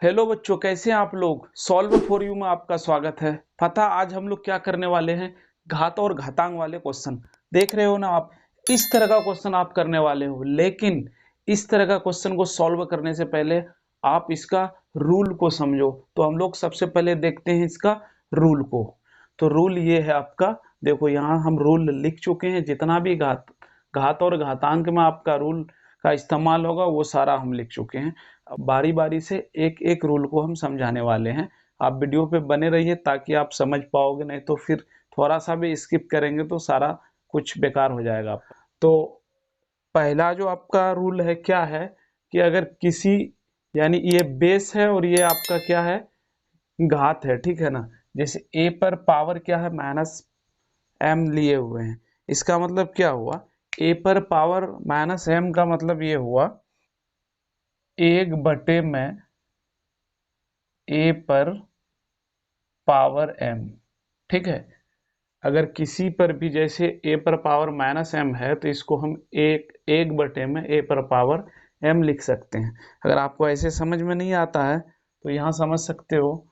Hello बच्चों, कैसे हैं आप लोग। सॉल्व फॉर यू में आपका स्वागत है। पता आज हम लोग क्या करने वाले हैं, घात और घातांक वाले क्वेश्चन देख रहे हो ना आप। इस तरह का क्वेश्चन आप करने वाले हो, लेकिन इस तरह का क्वेश्चन को सॉल्व करने से पहले आप इसका रूल को समझो। तो हम लोग सबसे पहले देखते हैं इसका रूल को। तो रूल ये है आपका, देखो यहाँ हम रूल लिख चुके हैं। जितना भी घात और घातांक में आपका रूल का इस्तेमाल होगा वो सारा हम लिख चुके हैं। अब बारी बारी से एक एक रूल को हम समझाने वाले हैं। आप वीडियो पे बने रहिए ताकि आप समझ पाओगे, नहीं तो फिर थोड़ा सा भी स्किप करेंगे तो सारा कुछ बेकार हो जाएगा आपका। तो पहला जो आपका रूल है क्या है कि अगर किसी, यानी ये बेस है और ये आपका क्या है, घात है, ठीक है ना। जैसे a पर पावर क्या है, -m लिए हुए हैं। इसका मतलब क्या हुआ, a पर पावर -m का मतलब ये हुआ 1/में a पर पावर m, ठीक है। अगर किसी पर भी जैसे a पर पावर -m है तो इसको हम 1/में a पर पावर m लिख सकते हैं। अगर आपको ऐसे समझ में नहीं आता है तो यहाँ समझ सकते हो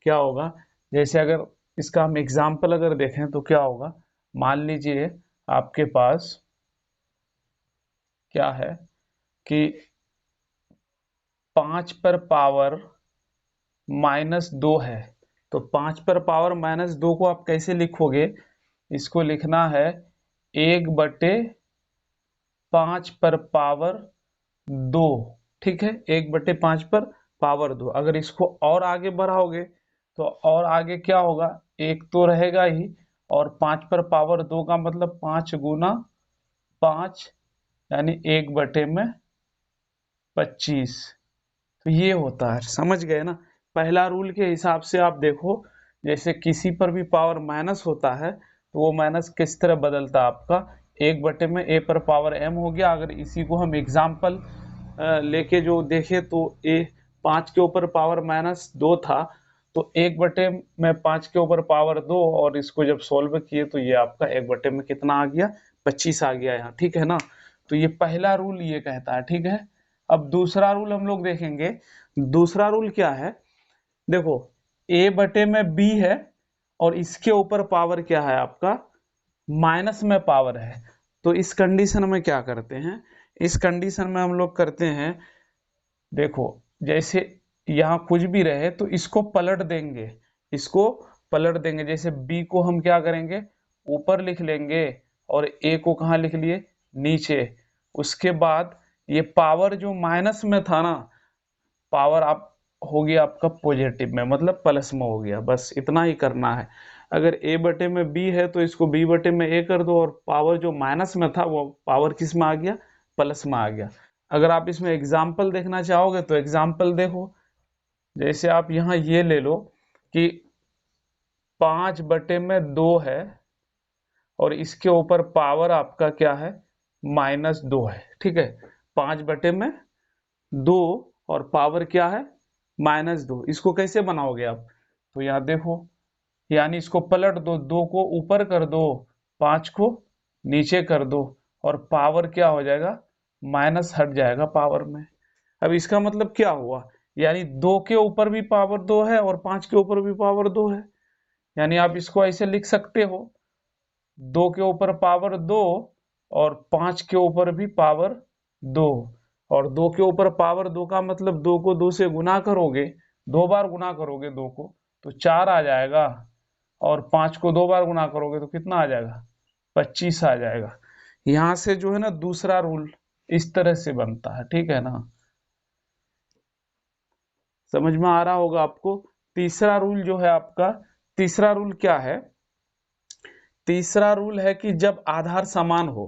क्या होगा। जैसे अगर इसका हम एग्जाम्पल अगर देखें तो क्या होगा, मान लीजिए आपके पास क्या है कि 5 पर पावर -2 है। तो 5 पर पावर -2 को आप कैसे लिखोगे, इसको लिखना है 1/5 पर पावर 2, ठीक है। 1/5 पर पावर 2। अगर इसको और आगे बढ़ाओगे तो और आगे क्या होगा, एक तो रहेगा ही, और 5 पर पावर 2 का मतलब 5 गुना 5, यानी 1/25। तो ये होता है, समझ गए ना। पहला रूल के हिसाब से आप देखो, जैसे किसी पर भी पावर माइनस होता है तो वो माइनस किस तरह बदलता है आपका, 1/में a पर पावर m हो गया। अगर इसी को हम एग्जाम्पल लेके जो देखे तो a 5 के ऊपर पावर -2 था, तो 1/5 के ऊपर पावर 2, और इसको जब सोल्व किए तो ये आपका 1/में कितना आ गया, 25 आ गया यहाँ, ठीक है ना। तो ये पहला रूल ये कहता है, ठीक है। अब दूसरा रूल हम लोग देखेंगे। दूसरा रूल क्या है, देखो a/में b है और इसके ऊपर पावर क्या है आपका, माइनस में पावर है। तो इस कंडीशन में क्या करते हैं, इस कंडीशन में हम लोग करते हैं, देखो जैसे यहाँ कुछ भी रहे तो इसको पलट देंगे, इसको पलट देंगे। जैसे b को हम क्या करेंगे, ऊपर लिख लेंगे, और a को कहाँ लिख लिए, नीचे। उसके बाद ये पावर जो माइनस में था ना, पावर आप हो गया आपका पॉजिटिव में, मतलब प्लस में हो गया। बस इतना ही करना है। अगर a/में b है तो इसको b/में a कर दो, और पावर जो माइनस में था वो पावर किस में आ गया, प्लस में आ गया। अगर आप इसमें एग्जाम्पल देखना चाहोगे तो एग्जाम्पल देखो। जैसे आप यहाँ ये ले लो कि 5/2 है और इसके ऊपर पावर आपका क्या है, -2 है, ठीक है। 5/2 और पावर क्या है, -2। इसको कैसे बनाओगे आप, तो यहाँ देखो, यानी इसको पलट दो, 2 को ऊपर कर दो, 5 को नीचे कर दो, और पावर क्या हो जाएगा, माइनस हट जाएगा पावर में। अब इसका मतलब क्या हुआ, यानी 2 के ऊपर भी पावर 2 है और 5 के ऊपर भी पावर 2 है। यानी आप इसको ऐसे लिख सकते हो, 2 के ऊपर पावर 2 और 5 के ऊपर भी पावर 2। और 2 के ऊपर पावर 2 का मतलब 2 को 2 से गुना करोगे, 2 बार गुना करोगे 2 को तो 4 आ जाएगा, और 5 को 2 बार गुना करोगे तो कितना आ जाएगा, 25 आ जाएगा। यहां से जो है ना दूसरा रूल इस तरह से बनता है, ठीक है ना। समझ में आ रहा होगा आपको। तीसरा रूल जो है आपका, तीसरा रूल क्या है, तीसरा रूल है कि जब आधार समान हो,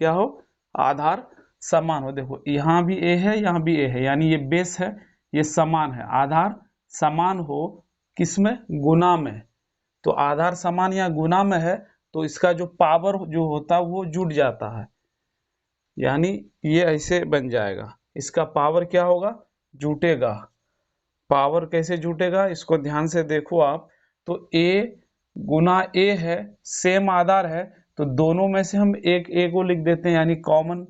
क्या हो, आधार समान हो। देखो यहाँ भी a है, यहाँ भी a है, यानी ये बेस है, ये समान है। आधार समान हो किसमें, गुना में। तो आधार समान या गुना में है तो इसका जो पावर जो होता है वो जुड़ जाता है, यानी ये ऐसे बन जाएगा। इसका पावर क्या होगा, जुटेगा। पावर कैसे जुटेगा, इसको ध्यान से देखो आप। तो a गुना a है, सेम आधार है, तो दोनों में से हम एक a को लिख देते हैं, यानी कॉमन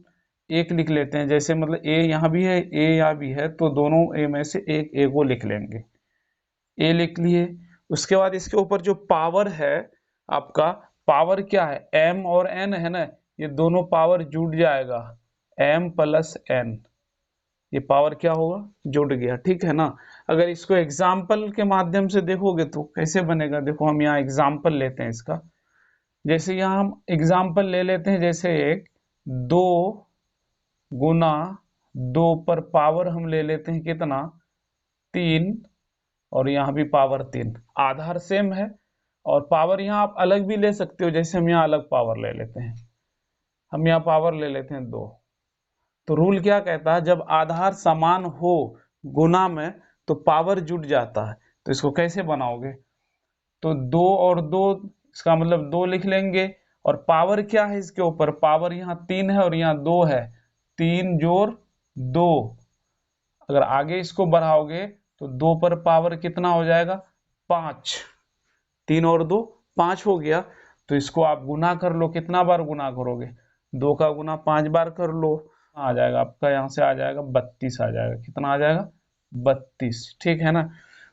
एक लिख लेते हैं, जैसे मतलब ए यहाँ भी है, ए यहाँ भी है, तो दोनों ए में से एक ए को लिख लेंगे। ए लिख लिए। उसके बाद इसके ऊपर जो पावर है आपका, पावर क्या है, m और n है ना, ये दोनों पावर जुड़ जाएगा, m प्लस n, ये पावर क्या होगा, जुड़ गया, ठीक है ना। अगर इसको एग्जाम्पल के माध्यम से देखोगे तो कैसे बनेगा, देखो हम यहाँ एग्जाम्पल लेते हैं इसका। जैसे यहाँ हम एग्जाम्पल ले लेते हैं, जैसे एक 2 गुना 2 पर पावर हम ले लेते हैं कितना, 3, और यहाँ भी पावर 3, आधार सेम है। और पावर यहाँ आप अलग भी ले सकते हो, जैसे हम यहाँ अलग पावर ले लेते हैं, हम यहाँ पावर ले लेते हैं 2। तो रूल क्या कहता है, जब आधार समान हो गुना में तो पावर जुड़ जाता है। तो इसको कैसे बनाओगे, तो 2 और 2, इसका मतलब 2 लिख लेंगे। और पावर क्या है इसके ऊपर, पावर यहाँ 3 है और यहाँ 2 है, 3 जोड़ 2। अगर आगे इसको बढ़ाओगे तो 2 पर पावर कितना हो जाएगा, 5, 3 और 2 5 हो गया। तो इसको आप गुना कर लो, कितना बार गुना करोगे, 2 का गुना 5 बार कर लो, आ जाएगा आपका, यहाँ से आ जाएगा 32 आ जाएगा, कितना आ जाएगा, 32, ठीक है ना।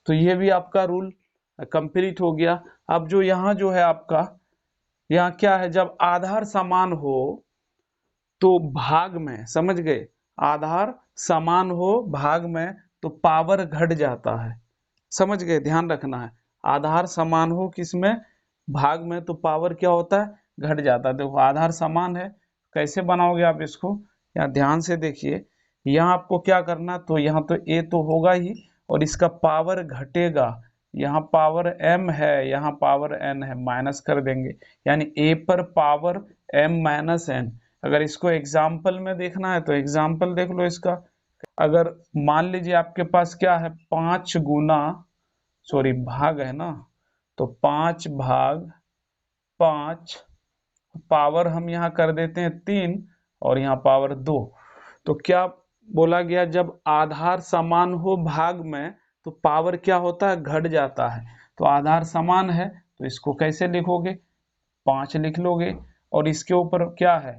तो ये भी आपका रूल कंप्लीट हो गया। अब जो यहाँ जो है आपका, यहाँ क्या है, जब आधार समान हो तो भाग में, समझ गए, आधार समान हो भाग में तो पावर घट जाता है, समझ गए, ध्यान रखना है। आधार समान हो किसमें, भाग में, तो पावर क्या होता है, घट जाता है। देखो आधार समान है, कैसे बनाओगे आप इसको, यहाँ ध्यान से देखिए। यहाँ आपको क्या करना, तो यहाँ तो ए तो होगा ही, और इसका पावर घटेगा, यहाँ पावर m है, यहाँ पावर n है, माइनस कर देंगे, यानी a पर पावर m माइनस n। अगर इसको एग्जाम्पल में देखना है तो एग्जाम्पल देख लो इसका। अगर मान लीजिए आपके पास क्या है, 5 गुना, सॉरी भाग है ना, तो 5 भाग 5, पावर हम यहाँ कर देते हैं 3 और यहाँ पावर 2। तो क्या बोला गया, जब आधार समान हो भाग में तो पावर क्या होता है, घट जाता है। तो आधार समान है तो इसको कैसे लिखोगे, 5 लिख लोगे, और इसके ऊपर क्या है,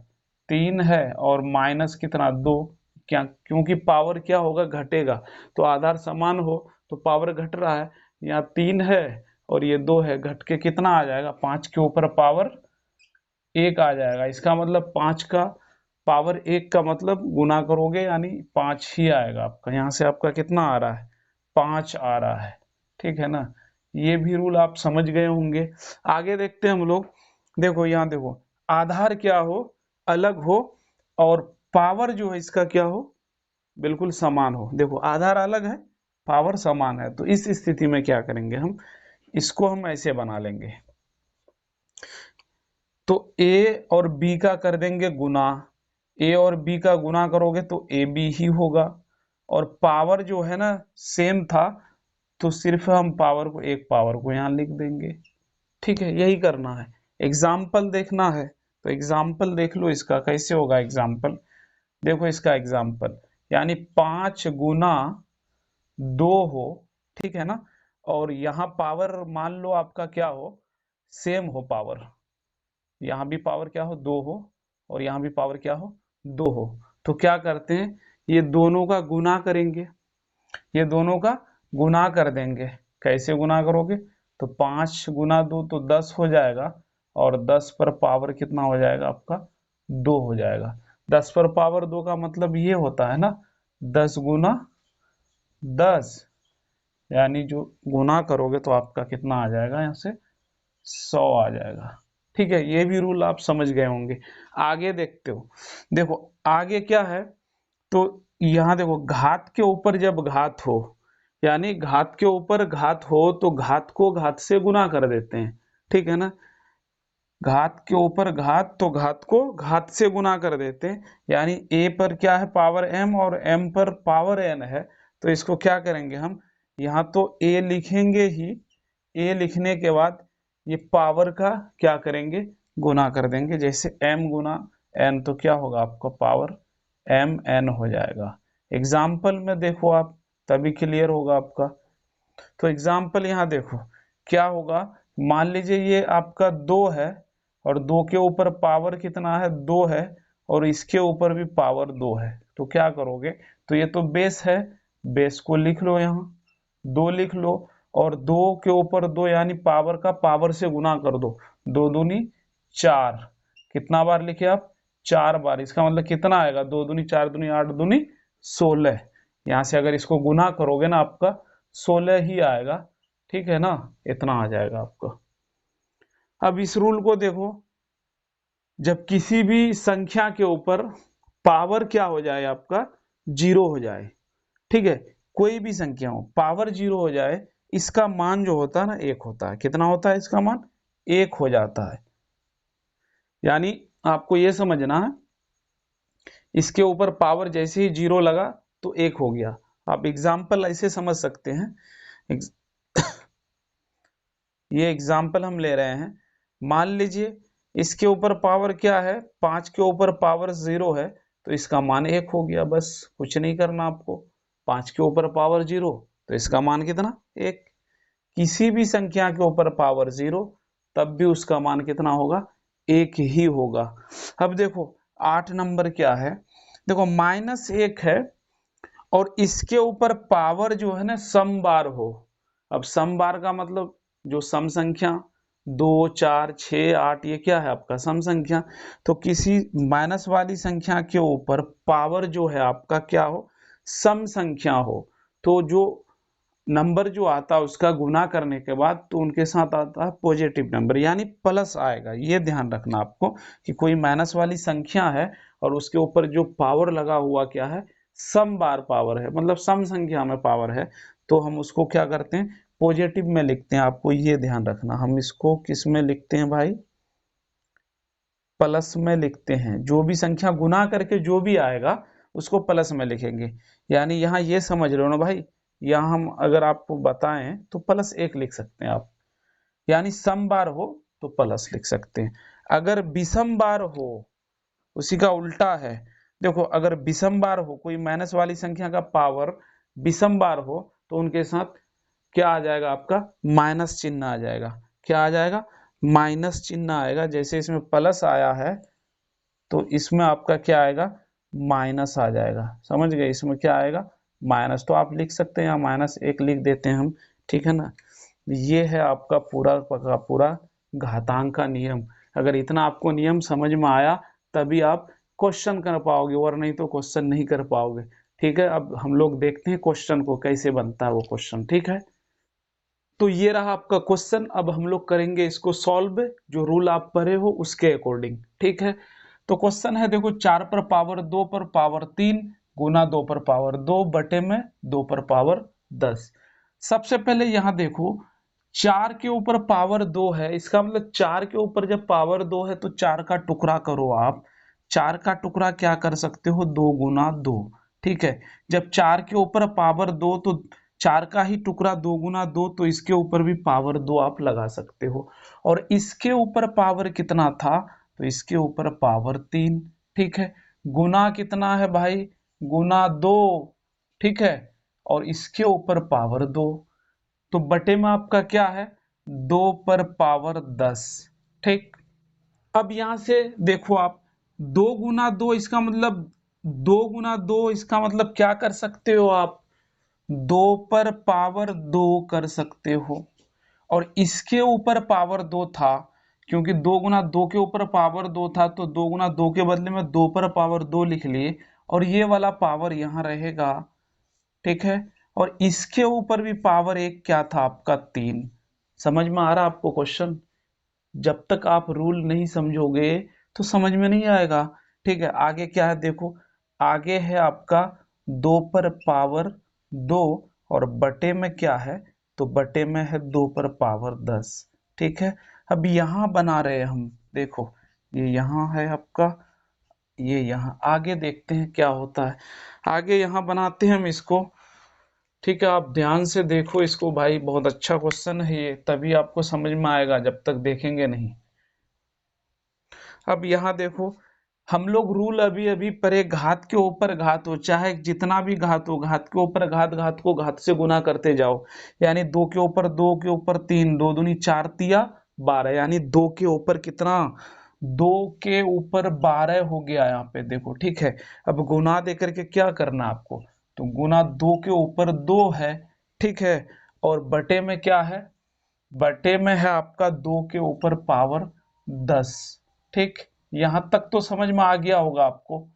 3 है, और माइनस कितना, 2, क्या, क्योंकि पावर क्या होगा, घटेगा। तो आधार समान हो तो पावर घट रहा है, यहाँ 3 है और ये 2 है, घट के कितना आ जाएगा, 5 के ऊपर पावर 1 आ जाएगा। इसका मतलब 5 का पावर 1 का मतलब गुना करोगे यानी 5 ही आएगा आपका, यहाँ से आपका कितना आ रहा है, 5 आ रहा है, ठीक है ना। ये भी रूल आप समझ गए होंगे। आगे देखते हैं हम लोग। देखो यहाँ देखो, आधार क्या हो, अलग हो, और पावर जो है इसका क्या हो, बिल्कुल समान हो। देखो आधार अलग है, पावर समान है, तो इस स्थिति में क्या करेंगे हम, इसको हम ऐसे बना लेंगे। तो a और b का कर देंगे गुना, a और b का गुना करोगे तो ab ही होगा। और पावर जो है ना सेम था, तो सिर्फ हम पावर को, एक पावर को यहाँ लिख देंगे, ठीक है, यही करना है। एग्जाम्पल देखना है तो एग्जाम्पल देख लो इसका कैसे होगा एग्जाम्पल। देखो इसका एग्जाम्पल, यानी 5 गुना 2 हो, ठीक है ना, और यहाँ पावर मान लो आपका क्या हो, सेम हो पावर, यहाँ भी पावर क्या हो, 2 हो, और यहाँ भी पावर क्या हो, 2 हो। तो क्या करते हैं, ये दोनों का गुना करेंगे, ये दोनों का गुना कर देंगे। कैसे गुना करोगे, तो 5 गुना 2 तो 10 हो जाएगा, और 10 पर पावर कितना हो जाएगा आपका, 2 हो जाएगा। 10 पर पावर 2 का मतलब ये होता है ना, 10 गुना 10, यानी जो गुना करोगे तो आपका कितना आ जाएगा, यहाँ से 100 आ जाएगा, ठीक है। ये भी रूल आप समझ गए होंगे। आगे देखते हो, देखो आगे क्या है, तो यहाँ देखो घात के ऊपर जब घात हो, यानी घात के ऊपर घात हो तो घात को घात से गुना कर देते हैं, ठीक है ना। घात के ऊपर घात तो घात को घात से गुना कर देते हैं, यानी a पर क्या है, पावर m, और m पर पावर n है। तो इसको क्या करेंगे हम, यहाँ तो a लिखेंगे ही, a लिखने के बाद ये पावर का क्या करेंगे, गुना कर देंगे। जैसे m गुना n तो क्या होगा आपका, पावर m n हो जाएगा। एग्जाम्पल में देखो आप, तभी क्लियर होगा आपका। तो एग्जाम्पल यहाँ देखो क्या होगा, मान लीजिए ये आपका 2 है, और 2 के ऊपर पावर कितना है, 2 है, और इसके ऊपर भी पावर 2 है, तो क्या करोगे, तो ये तो बेस है, बेस को लिख लो, यहाँ 2 लिख लो, और 2 के ऊपर 2 यानी पावर का पावर से गुना कर दो, 2 दूनी 4, कितना बार लिखे आप, 4 बार, इसका मतलब कितना आएगा, 2 दूनी 4 दूनी 8 दूनी 16, यहाँ से अगर इसको गुना करोगे ना आपका 16 ही आएगा, ठीक है ना, इतना आ जाएगा आपका। अब इस रूल को देखो, जब किसी भी संख्या के ऊपर पावर क्या हो जाए आपका, 0 हो जाए, ठीक है, कोई भी संख्या हो पावर 0 हो जाए, इसका मान जो होता है ना 1 होता है, कितना होता है इसका मान, 1 हो जाता है। यानी आपको ये समझना है, इसके ऊपर पावर जैसे ही 0 लगा तो 1 हो गया। आप एग्जाम्पल ऐसे समझ सकते हैं, ये एग्जाम्पल हम ले रहे हैं, मान लीजिए इसके ऊपर पावर क्या है, 5 के ऊपर पावर 0 है, तो इसका मान 1 हो गया, बस कुछ नहीं करना आपको, 5 के ऊपर पावर 0 तो इसका मान कितना, 1। किसी भी संख्या के ऊपर पावर 0 तब भी उसका मान कितना होगा, 1 ही होगा। अब देखो 8 नंबर क्या है, देखो -1 है और इसके ऊपर पावर जो है ना सम बार हो। अब सम बार का मतलब जो सम संख्या 2 4 6 8 ये क्या है आपका सम संख्या, तो किसी माइनस वाली संख्या के ऊपर पावर जो है आपका क्या हो, सम संख्या हो, तो जो नंबर जो आता है उसका गुना करने के बाद तो उनके साथ आता है पॉजिटिव नंबर, यानी प्लस आएगा। ये ध्यान रखना आपको कि कोई माइनस वाली संख्या है और उसके ऊपर जो पावर लगा हुआ क्या है, सम बार पावर है, मतलब सम संख्या में पावर है, तो हम उसको क्या करते हैं, पॉजिटिव में लिखते हैं। आपको ये ध्यान रखना, हम इसको किस में लिखते हैं भाई, प्लस में लिखते हैं। जो भी संख्या गुना करके जो भी आएगा उसको प्लस में लिखेंगे। यानी यहाँ ये समझ लो ना भाई, यहाँ हम अगर आपको बताएं तो +1 लिख सकते हैं आप, यानी सम बार हो तो प्लस लिख सकते हैं। अगर विषम बार हो, उसी का उल्टा है, देखो अगर विषम बार हो, कोई माइनस वाली संख्या का पावर विषम बार हो, तो उनके साथ क्या आ जाएगा आपका, माइनस चिन्ह आ जाएगा। क्या आ जाएगा, माइनस चिन्ह आएगा। जैसे इसमें प्लस आया है तो इसमें आपका क्या आएगा, माइनस आ जाएगा। समझ गए, इसमें क्या आएगा, माइनस। तो आप लिख सकते हैं यहाँ -1 लिख देते हैं हम, ठीक है ना। ये है आपका पूरा का पूरा घातांक का नियम। अगर इतना आपको नियम समझ में आया तभी आप क्वेश्चन कर पाओगे, और नहीं तो क्वेश्चन नहीं कर पाओगे। ठीक है, अब हम लोग देखते हैं क्वेश्चन को कैसे बनता है वो क्वेश्चन, ठीक है। तो ये रहा आपका क्वेश्चन। अब हम लोग करेंगे इसको सॉल्व, जो रूल आप पढ़े हो उसके अकॉर्डिंग, ठीक है। तो क्वेश्चन है, देखो 4 पर पावर 2 पर पावर 3 गुना 2 पर पावर 2 बटे में 2 पर पावर 10। सबसे पहले यहाँ देखो 4 के ऊपर पावर 2 है, इसका मतलब 4 के ऊपर जब पावर 2 है तो 4 का टुकड़ा करो आप। 4 का टुकड़ा क्या कर सकते हो, 2 गुना 2, ठीक है। जब 4 के ऊपर पावर 2 तो 4 का ही टुकड़ा 2 गुना 2, तो इसके ऊपर भी पावर 2 आप लगा सकते हो। और इसके ऊपर पावर कितना था, तो इसके ऊपर पावर 3, ठीक है। गुना कितना है भाई, गुना 2, ठीक है। और इसके ऊपर पावर 2, तो बटे में आपका क्या है, 2 पर पावर 10, ठीक। अब यहां से देखो आप, 2 गुना 2 इसका मतलब 2 गुना 2 इसका मतलब क्या कर सकते हो आप, 2 पर पावर 2 कर सकते हो। और इसके ऊपर पावर 2 था, क्योंकि 2 गुना 2 के ऊपर पावर 2 था, तो 2 गुना 2 के बदले में 2 पर पावर 2 लिख लिए, और ये वाला पावर यहां रहेगा, ठीक है। और इसके ऊपर भी पावर एक क्या था आपका, 3। समझ में आ रहा आपको क्वेश्चन। जब तक आप रूल नहीं समझोगे तो समझ में नहीं आएगा, ठीक है। आगे क्या है देखो, आगे है आपका 2 पर पावर 2 और बटे में क्या है, तो बटे में है 2 पर पावर 10, ठीक है। अब यहां बना रहे हम, देखो ये यहां है आपका, ये यहां, आगे देखते हैं क्या होता है। आगे यहां बनाते हैं हम इसको, ठीक है। आप ध्यान से देखो इसको भाई, बहुत अच्छा क्वेश्चन है ये, तभी आपको समझ में आएगा, जब तक देखेंगे नहीं। अब यहाँ देखो, हम लोग रूल अभी अभी पढ़े, घात के ऊपर घात हो, चाहे जितना भी घात हो, घात के ऊपर घात, घात को घात से गुना करते जाओ। यानी 2 के ऊपर 2 के ऊपर 3, 2 दूनी 4 तिया 12, यानी 2 के ऊपर कितना, 2 के ऊपर 12 हो गया यहाँ पे देखो, ठीक है। अब गुना दे करके क्या करना आपको, तो गुना 2 के ऊपर 2 है, ठीक है, और बटे में क्या है, बटे में है आपका 2 के ऊपर पावर 10, ठीक। यहां तक तो समझ में आ गया होगा आपको।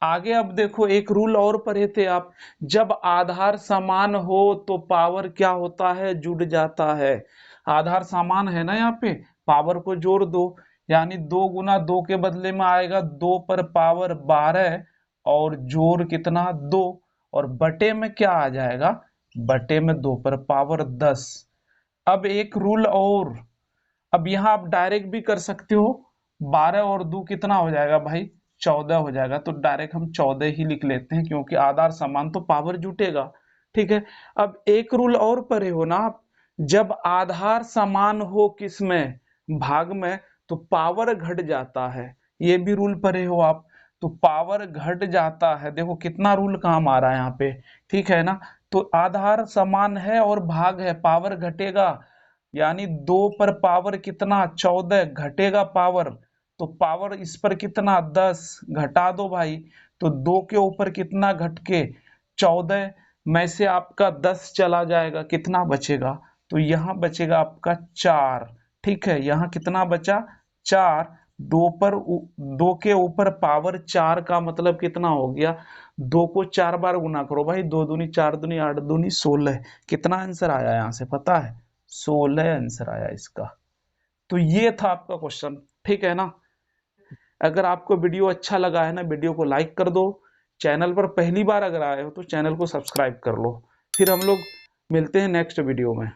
आगे अब देखो, एक रूल और पढ़े थे आप, जब आधार समान हो तो पावर क्या होता है, जुड़ जाता है। आधार समान है ना, यहाँ पे पावर को जोड़ दो, यानी 2 गुना 2 के बदले में आएगा 2 पर पावर 12 और जोड़ कितना 2, और बटे में क्या आ जाएगा, बटे में 2 पर पावर 10। अब एक रूल और, अब यहाँ आप डायरेक्ट भी कर सकते हो, 12 और 2 कितना हो जाएगा भाई, 14 हो जाएगा, तो डायरेक्ट हम 14 ही लिख लेते हैं, क्योंकि आधार समान तो पावर जुटेगा, ठीक है। अब एक रूल और पढ़े हो ना आप, जब आधार समान हो किसमें, भाग में, तो पावर घट जाता है, ये भी रूल पढ़े हो आप। तो पावर घट जाता है, देखो कितना रूल काम आ रहा है यहाँ पे, ठीक है ना। तो आधार समान है और भाग है, पावर घटेगा, यानी 2 पर पावर कितना 14 घटेगा पावर, तो पावर इस पर कितना 10, घटा दो भाई, तो 2 के ऊपर कितना घट के 14 में से आपका 10 चला जाएगा, कितना बचेगा, तो यहाँ बचेगा आपका 4, ठीक है। यहाँ कितना बचा 4, 2 के ऊपर पावर 4 का मतलब कितना हो गया, 2 को 4 बार गुना करो भाई, 2 दूनी 4 दूनी 8 दूनी 16, कितना आंसर आया यहाँ से पता है, 16 आंसर आया इसका। तो ये था आपका क्वेश्चन, ठीक है ना। अगर आपको वीडियो अच्छा लगा है ना, वीडियो को लाइक कर दो, चैनल पर पहली बार अगर आए हो तो चैनल को सब्सक्राइब कर लो। फिर हम लोग मिलते हैं नेक्स्ट वीडियो में।